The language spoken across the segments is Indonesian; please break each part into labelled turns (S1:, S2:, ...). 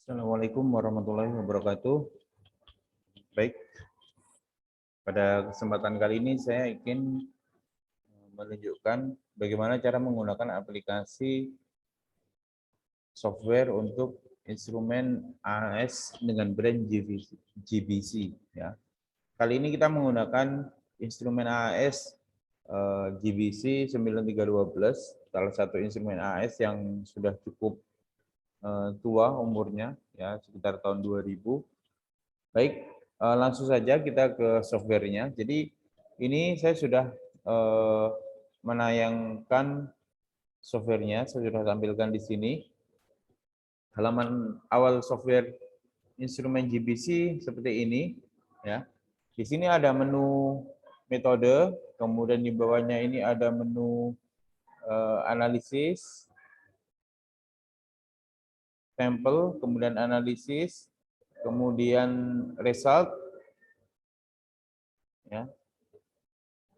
S1: Assalamualaikum warahmatullahi wabarakatuh. Baik, pada kesempatan kali ini saya ingin menunjukkan bagaimana cara menggunakan aplikasi software untuk instrumen AS dengan brand GBC. Ya. Kali ini kita menggunakan instrumen AS GBC 9312, salah satu instrumen AS yang sudah cukup tua umurnya, ya sekitar tahun 2000. Baik, langsung saja kita ke softwarenya. Jadi ini saya sudah menayangkan softwarenya, saya sudah tampilkan di sini. Halaman awal software instrumen GBC seperti ini, ya. Di sini ada menu metode, kemudian di bawahnya ini ada menu analisis, sampel, kemudian analisis, kemudian result, ya.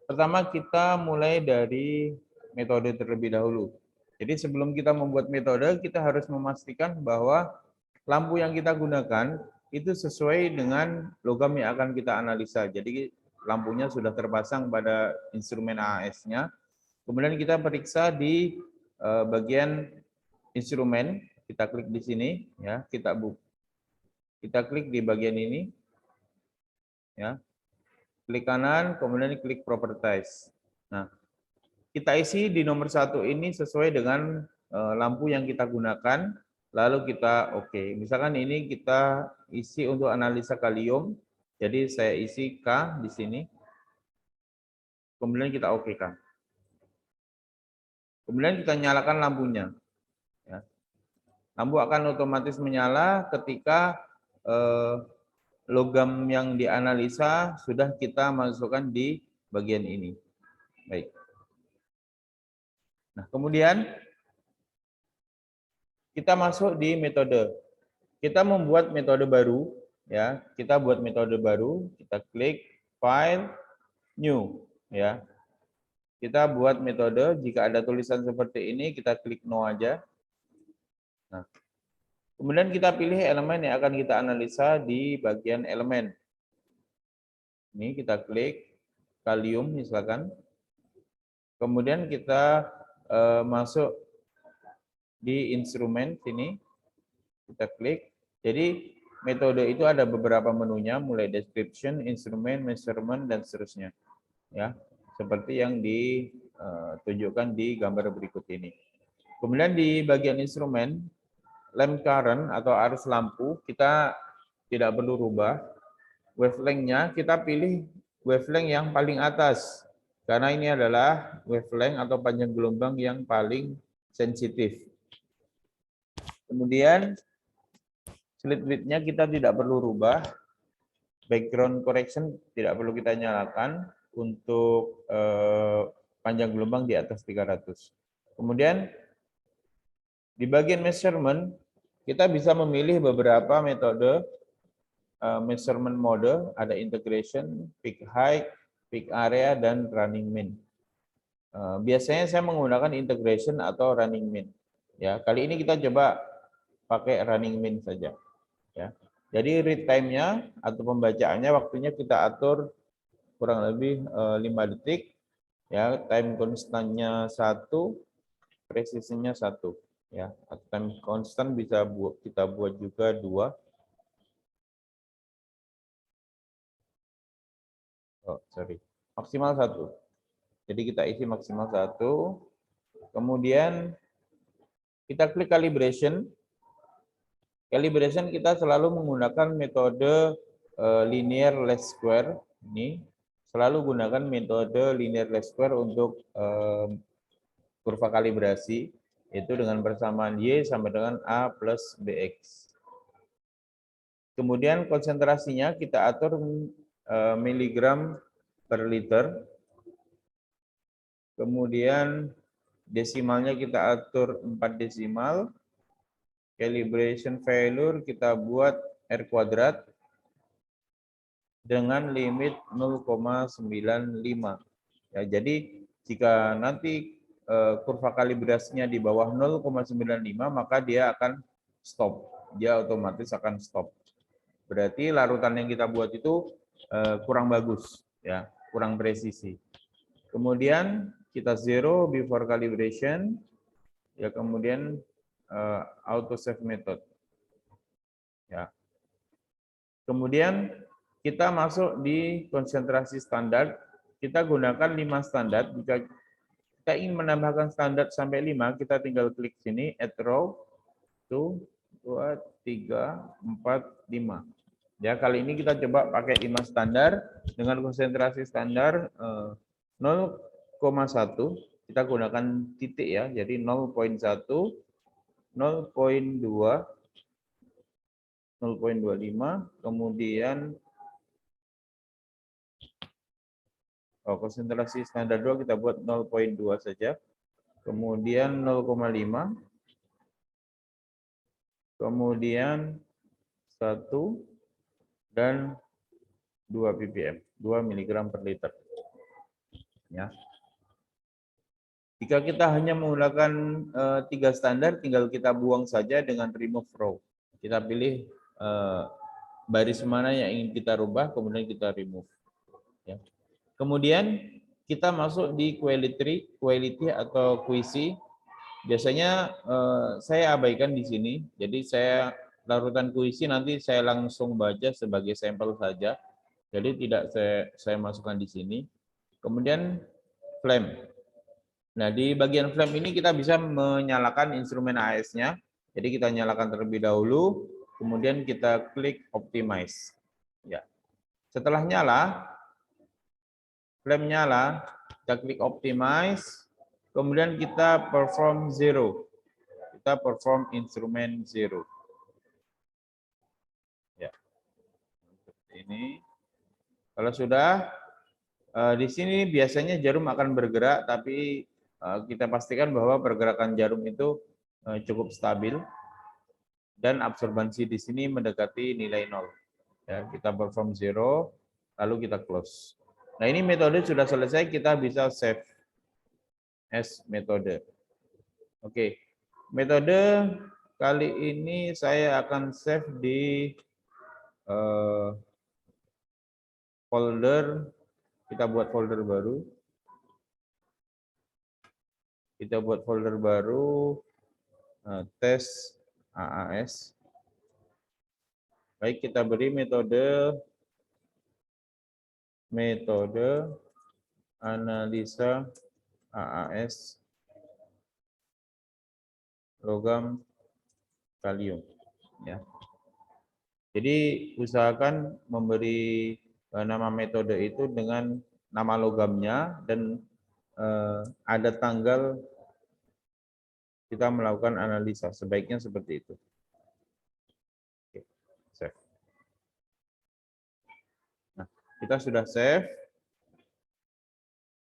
S1: Pertama kita mulai dari metode terlebih dahulu. Jadi sebelum kita membuat metode, kita harus memastikan bahwa lampu yang kita gunakan itu sesuai dengan logam yang akan kita analisa. Jadi lampunya sudah terpasang pada instrumen AAS-nya. Kemudian kita periksa di bagian instrumen, kita klik di sini, ya, kita klik di bagian ini, ya. Klik kanan, kemudian klik properties. Nah, kita isi di nomor 1 ini sesuai dengan lampu yang kita gunakan, lalu kita oke. Misalkan ini kita isi untuk analisa kalium, jadi saya isi K di sini, kemudian kita oke kan. Kemudian kita nyalakan lampunya. Ya. Lampu akan otomatis menyala ketika logam yang dianalisa sudah kita masukkan di bagian ini. Baik. Nah, kemudian kita masuk di metode. Kita membuat metode baru, ya. Kita buat metode baru, kita klik file new, ya. Kita buat metode, jika ada tulisan seperti ini kita klik no aja. Nah, kemudian kita pilih elemen yang akan kita analisa di bagian elemen. Ini kita klik kalium misalkan. Kemudian kita masuk di instrumen sini. Kita klik. Jadi metode itu ada beberapa menunya, mulai description, instrumen, measurement, dan seterusnya. Ya, seperti yang ditunjukkan di gambar berikut ini. Kemudian di bagian instrumen, lamp current atau arus lampu, kita tidak perlu rubah. Wavelength-nya kita pilih wavelength yang paling atas, karena ini adalah wavelength atau panjang gelombang yang paling sensitif. Kemudian slit width-nya kita tidak perlu rubah. Background correction tidak perlu kita nyalakan untuk panjang gelombang di atas 300. Kemudian di bagian measurement kita bisa memilih beberapa metode measurement mode, ada integration, peak height, peak area, dan running mean. Biasanya saya menggunakan integration atau running mean. Ya, kali ini kita coba pakai running mean saja. Ya. Jadi read time-nya atau pembacaannya waktunya kita atur kurang lebih 5 detik. Ya, time konstannya 1, presisinya 1. Ya, time konstan bisa kita buat juga 2. Oh, sorry. Maksimal 1. Jadi kita isi maksimal 1. Kemudian kita klik calibration. Calibration kita selalu menggunakan metode linear least square. Ini selalu gunakan metode linear least square untuk kurva kalibrasi, yaitu dengan persamaan Y sama dengan A plus BX. Kemudian konsentrasinya kita atur miligram per liter. Kemudian desimalnya kita atur 4 desimal. Calibration failure kita buat R kuadrat dengan limit 0,95. Ya, jadi jika nanti kurva kalibrasinya di bawah 0,95 maka dia akan stop. dia otomatis akan stop. Berarti larutan yang kita buat itu kurang bagus, ya, kurang presisi. Kemudian kita zero before calibration, ya, kemudian auto save method, ya. Kemudian kita masuk di konsentrasi standar. Kita gunakan 5 standar. Jika kita ingin menambahkan standar sampai 5, kita tinggal klik sini, add row, 1, 2, 3, 4, 5. Ya, kali ini kita coba pakai 5 standar dengan konsentrasi standar 0,1. Kita gunakan titik ya, jadi 0,1, 0,2, 0,25, kemudian konsentrasi standar 2 kita buat 0,2 saja. Kemudian 0,5. Kemudian 1 dan 2 ppm, 2 mg per liter. Ya. Jika kita hanya menggunakan 3 standar, tinggal kita buang saja dengan remove row. Kita pilih baris mana yang ingin kita rubah, kemudian kita remove. Ya. Kemudian kita masuk di quality atau QC. Biasanya saya abaikan di sini. Jadi saya larutan QC nanti saya langsung baca sebagai sampel saja. Jadi tidak saya masukkan di sini. Kemudian flame. Nah, di bagian flame ini kita bisa menyalakan instrumen AS-nya. Jadi kita nyalakan terlebih dahulu, kemudian kita klik optimize. Ya. Setelah nyala, flame nyala, kita klik optimize, kemudian kita perform 0. Kita perform instrumen 0. Ya. Seperti ini. Kalau sudah, di sini biasanya jarum akan bergerak, tapi kita pastikan bahwa pergerakan jarum itu cukup stabil dan absorbansi di sini mendekati nilai 0. Ya, kita perform 0, lalu kita close. Nah, ini metode sudah selesai, kita bisa save as metode. Oke, metode kali ini saya akan save di folder, kita buat folder baru. Kita buat folder baru, tes AAS. Baik, kita beri metode analisa AAS logam kalium. Ya. Jadi usahakan memberi nama metode itu dengan nama logamnya dan ada tanggal kita melakukan analisa. Sebaiknya seperti itu. Oke, save. Nah, kita sudah save.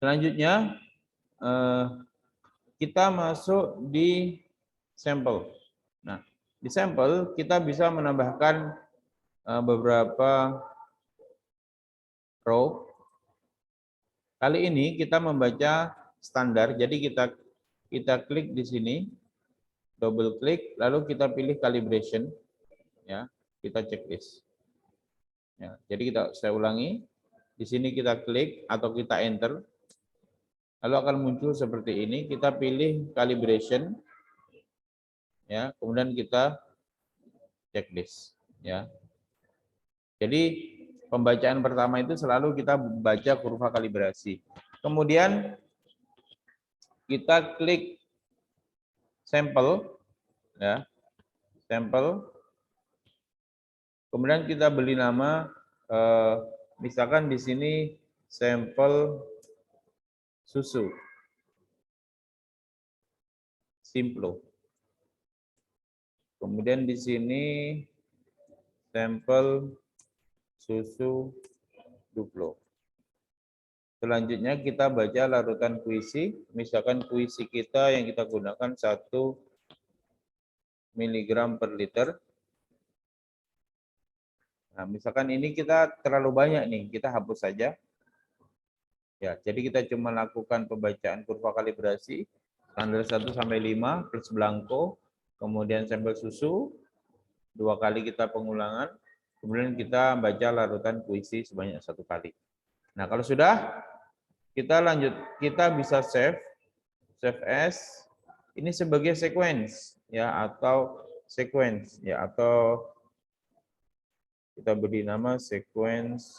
S1: Selanjutnya kita masuk di sampel. Nah, di sampel kita bisa menambahkan beberapa row. Kali ini kita membaca standar, jadi kita klik di sini, double klik, lalu kita pilih calibration, ya, kita checklist. Ya, jadi saya ulangi, di sini kita klik atau kita enter, lalu akan muncul seperti ini. Kita pilih calibration, ya, kemudian kita checklist, ya. Jadi pembacaan pertama itu selalu kita baca kurva kalibrasi. Kemudian kita klik sampel, ya, sampel. Kemudian kita beri nama, misalkan di sini sampel susu, Simplo. Kemudian di sini sampel susu Duplo. Selanjutnya kita baca larutan QC, misalkan QC kita yang kita gunakan 1 mg per liter. Nah, misalkan ini kita terlalu banyak nih, kita hapus saja. Ya, jadi kita cuma lakukan pembacaan kurva kalibrasi standar 1 sampai 5 plus blanko, kemudian sampel susu, 2 kali kita pengulangan, kemudian kita baca larutan puisi sebanyak 1 kali. Nah, kalau sudah, kita lanjut, kita bisa save as ini sebagai sequence ya, atau sequence ya, atau kita beri nama sequence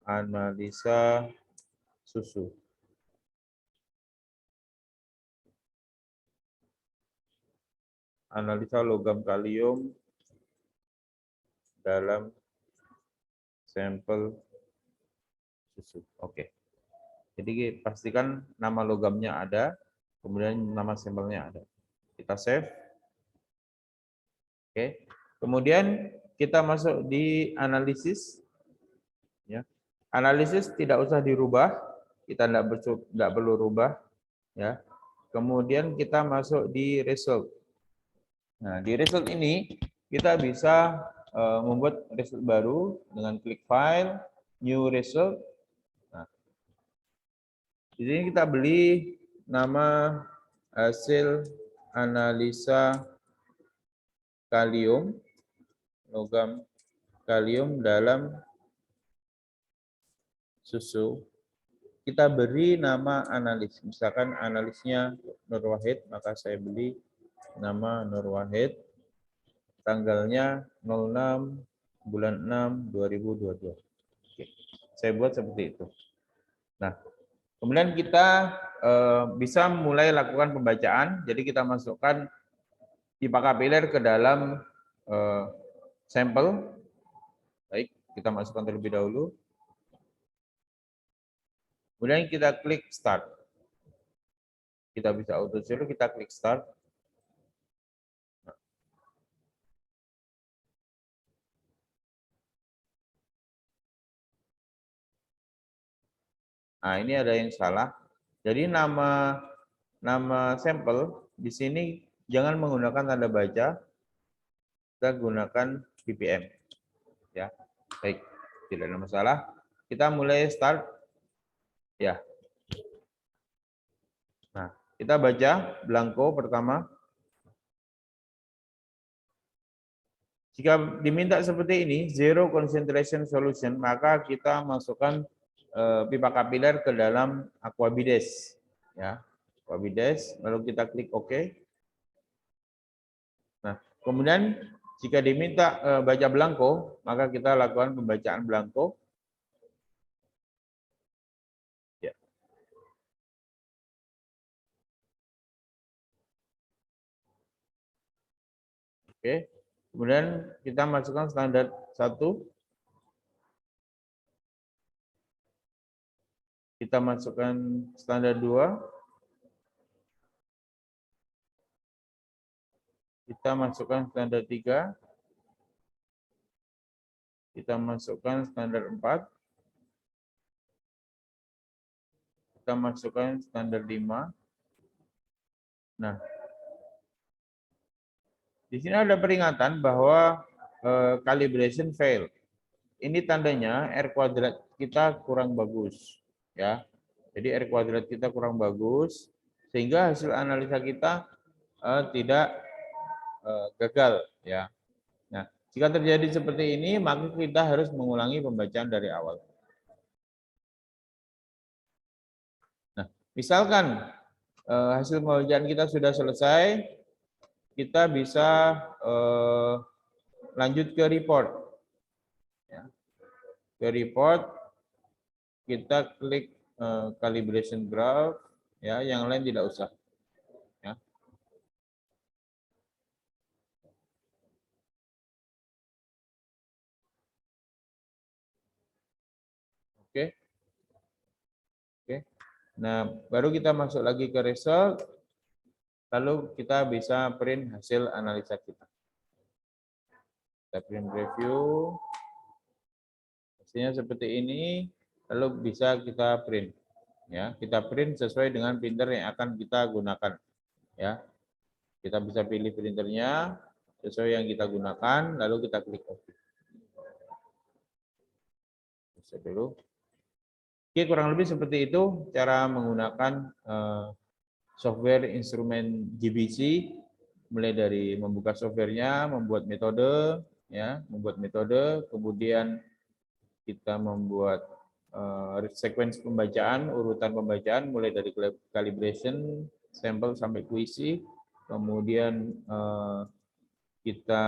S1: analisa susu. Analisa logam kalium dalam sampel susu. Oke. Jadi pastikan nama logamnya ada, kemudian nama sampelnya ada. Kita save. Oke. Kemudian kita masuk di analisis. Ya. Analisis tidak usah dirubah, kita tidak perlu rubah. Ya. Kemudian kita masuk di result. Nah, di result ini kita bisa membuat result baru dengan klik file, new result. Nah, di sini kita beli nama hasil analisa kalium, logam kalium dalam susu. Kita beri nama analis. Misalkan analisnya Nur Wahid, maka saya beli nama Nur Wahid. Tanggalnya 06 bulan 6 2022. Oke. Saya buat seperti itu. Nah, kemudian kita bisa mulai lakukan pembacaan. Jadi kita masukkan pipa kapiler ke dalam sampel. Baik, kita masukkan terlebih dahulu. Kemudian kita klik start. Kita bisa auto zero, kita klik start. Nah, ini ada yang salah. Jadi nama sampel di sini jangan menggunakan tanda baca, kita gunakan ppm. Ya, baik, tidak ada masalah. Kita mulai start. Ya. Nah, kita baca blanko pertama. Jika diminta seperti ini, zero concentration solution, maka kita masukkan pipa kapiler ke dalam Aquabides. Ya, Aquabides, lalu kita klik OK. Nah, kemudian jika diminta baca blanko, maka kita lakukan pembacaan blanko. Ya. Oke. Kemudian kita masukkan standar 1. Kita masukkan standar 2. Kita masukkan standar 3. Kita masukkan standar 4. Kita masukkan standar 5. Nah, di sini ada peringatan bahwa calibration fail. Ini tandanya R kuadrat kita kurang bagus, ya. Jadi R kuadrat kita kurang bagus, sehingga hasil analisa kita tidak gagal, ya. Nah, jika terjadi seperti ini, maka kita harus mengulangi pembacaan dari awal. Nah, misalkan hasil pembacaan kita sudah selesai, kita bisa lanjut ke report. Ya. Ke report, kita klik calibration graph, ya, yang lain tidak usah. Ya. Oke. Oke. Nah, baru kita masuk lagi ke result, lalu kita bisa print hasil analisa kita. Kita print review, hasilnya seperti ini, lalu bisa kita print. Ya, kita print sesuai dengan printer yang akan kita gunakan. Ya, kita bisa pilih printernya sesuai yang kita gunakan, lalu kita klik OK. Bisa dulu. Oke, kurang lebih seperti itu cara menggunakan software instrumen GBC mulai dari membuka softwarenya, membuat metode, ya, membuat metode, kemudian kita membuat sequence pembacaan, urutan pembacaan, mulai dari calibration, sampel sampai QC, kemudian kita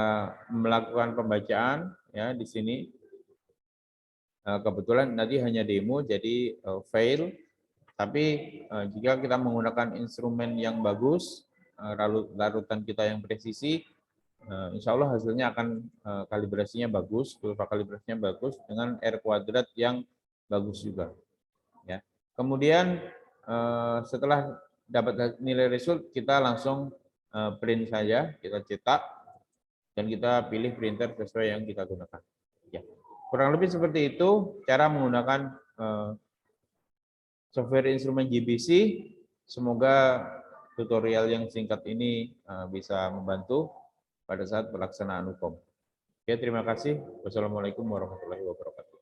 S1: melakukan pembacaan, ya, di sini. Kebetulan nanti hanya demo, jadi fail. Tapi jika kita menggunakan instrumen yang bagus, larutan kita yang presisi, insya Allah hasilnya akan kalibrasinya bagus, kurva kalibrasinya bagus dengan R kuadrat yang bagus juga. Ya. Kemudian setelah dapat nilai result, kita langsung print saja, kita cetak dan kita pilih printer sesuai yang kita gunakan. Ya. Kurang lebih seperti itu cara menggunakan software instrumen GBC. Semoga tutorial yang singkat ini bisa membantu pada saat pelaksanaan UKOM. Oke, terima kasih. Wassalamualaikum warahmatullahi wabarakatuh.